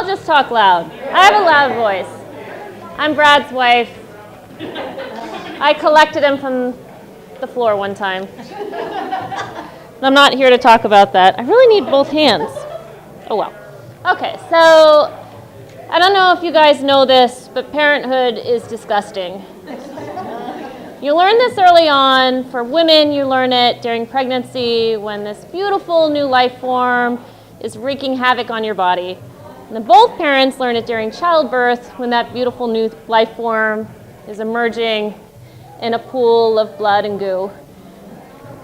I'll just talk loud. I have a loud voice. I'm Brad's wife. I collected him from the floor one time. I'm not here to talk about that. I really need both hands. Oh well. Okay, so I don't know if you guys know this, but parenthood is disgusting. You learn this early on. For women, you learn it during pregnancy when this beautiful new life form is wreaking havoc on your body. And then both parents learn it during childbirth when that beautiful new life form is emerging in a pool of blood and goo.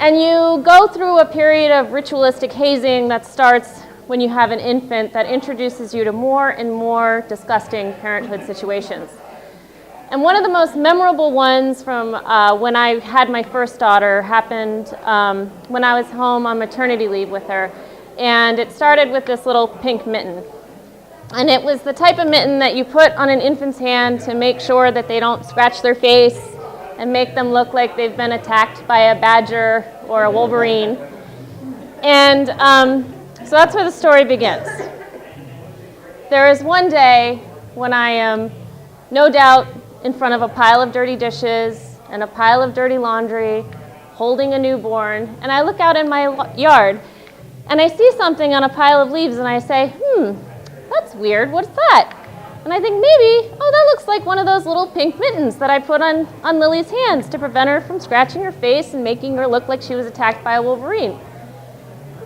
And you go through a period of ritualistic hazing that starts when you have an infant that introduces you to more and more disgusting parenthood situations. And one of the most memorable ones from when I had my first daughter happened when I was home on maternity leave with her. And it started with this little pink mitten. And it was the type of mitten that you put on an infant's hand to make sure that they don't scratch their face and make them look like they've been attacked by a badger or a wolverine. And so that's where the story begins. There is one day when I am no doubt in front of a pile of dirty dishes and a pile of dirty laundry, holding a newborn, and I look out in my yard and I see something on a pile of leaves and I say, that's weird, what's that? And I think maybe, that looks like one of those little pink mittens that I put on Lily's hands to prevent her from scratching her face and making her look like she was attacked by a wolverine.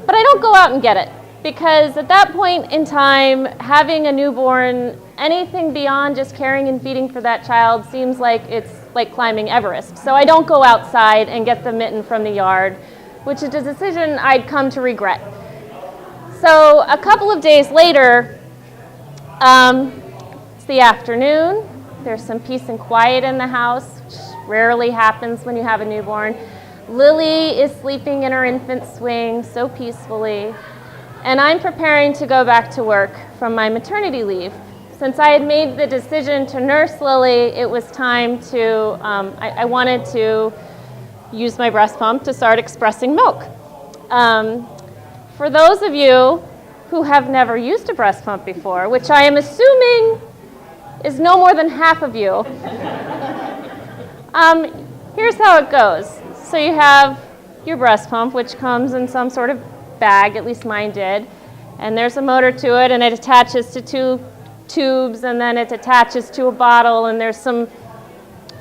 But I don't go out and get it, because at that point in time, having a newborn, anything beyond just caring and feeding for that child seems like it's like climbing Everest. So I don't go outside and get the mitten from the yard, which is a decision I'd come to regret. So a couple of days later, it's the afternoon. There's some peace and quiet in the house, which rarely happens when you have a newborn. Lily is sleeping in her infant swing so peacefully, and I'm preparing to go back to work from my maternity leave. Since I had made the decision to nurse Lily, it was time to, I wanted to use my breast pump to start expressing milk. For those of you who have never used a breast pump before, which I am assuming is no more than half of you, here's how it goes. So you have your breast pump, which comes in some sort of bag, at least mine did, and there's a motor to it, and it attaches to two tubes, and then it attaches to a bottle, and there's some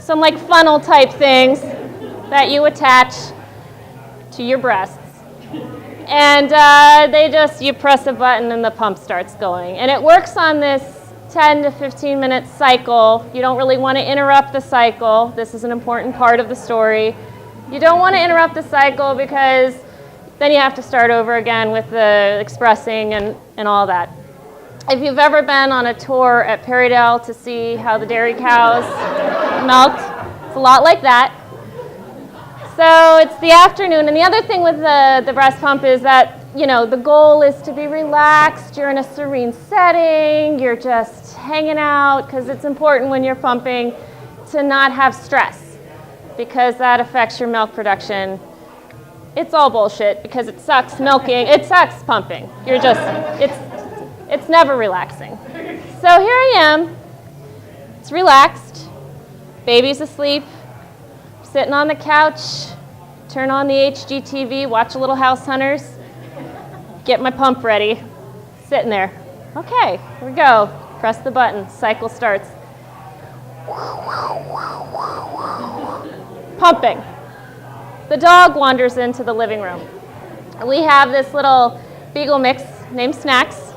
like funnel type things that you attach to your breasts. And you press a button and the pump starts going. And it works on this 10 to 15 minute cycle. You don't really want to interrupt the cycle. This is an important part of the story. You don't want to interrupt the cycle because then you have to start over again with the expressing and all that. If you've ever been on a tour at Perrydale to see how the dairy cows milked, it's a lot like that. So it's the afternoon, and the other thing with the breast pump is that, the goal is to be relaxed, you're in a serene setting, you're just hanging out, because it's important when you're pumping to not have stress, because that affects your milk production. It's all bullshit, because it sucks milking, it sucks pumping. It's never relaxing. So here I am, it's relaxed, baby's asleep, sitting on the couch, turn on the HGTV, watch a little House Hunters, get my pump ready, sitting there. Okay, here we go. Press the button, cycle starts. Pumping. The dog wanders into the living room. We have this little beagle mix named Snacks.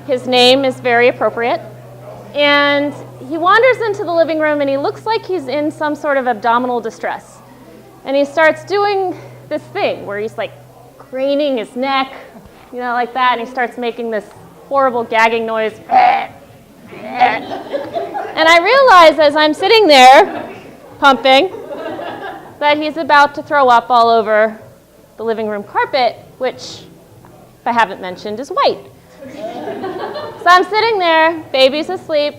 His name is very appropriate. And he wanders into the living room and he looks like he's in some sort of abdominal distress. And he starts doing this thing where he's like craning his neck, like that, and he starts making this horrible gagging noise. And I realize as I'm sitting there pumping that he's about to throw up all over the living room carpet, which, if I haven't mentioned, is white. So I'm sitting there, baby's asleep,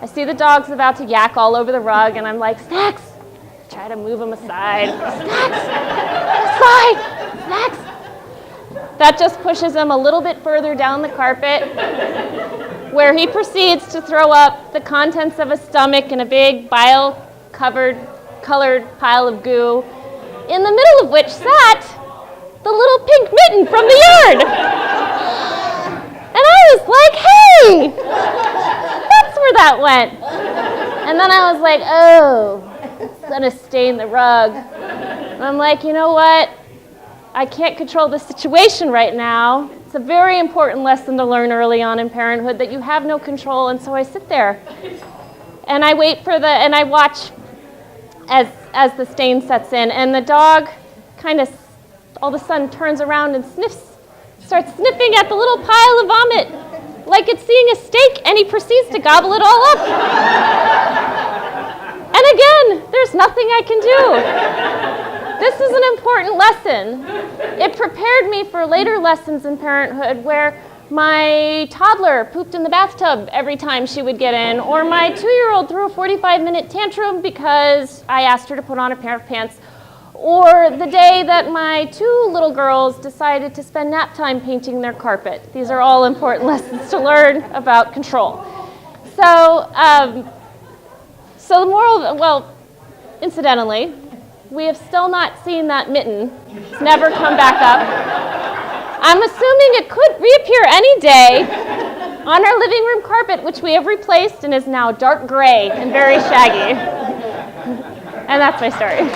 I see the dog's about to yak all over the rug, and I'm like, Snacks! Try to move him aside. Snacks! Aside! Snacks! That just pushes him a little bit further down the carpet, where he proceeds to throw up the contents of his stomach in a big bile-colored pile of goo, in the middle of which sat the little pink mitten from the yard. And I was like, hey, that's where that went. And then I was like, oh, it's gonna stain the rug. And I'm like, you know what? I can't control the situation right now. It's a very important lesson to learn early on in parenthood that you have no control. And so I sit there and I wait and I watch as the stain sets in, and the dog kind of all of a sudden turns around and starts sniffing at the little pile of vomit like it's seeing a steak, and he proceeds to gobble it all up. And again, there's nothing I can do. This is an important lesson. It prepared me for later lessons in parenthood where my toddler pooped in the bathtub every time she would get in, or my 2-year-old threw a 45-minute tantrum because I asked her to put on a pair of pants, or the day that my 2 little girls decided to spend nap time painting their carpet. These are all important lessons to learn about control. So the moral, well, incidentally, we have still not seen that mitten. It's never come back up. I'm assuming it could reappear any day on our living room carpet, which we have replaced and is now dark gray and very shaggy. And that's my story.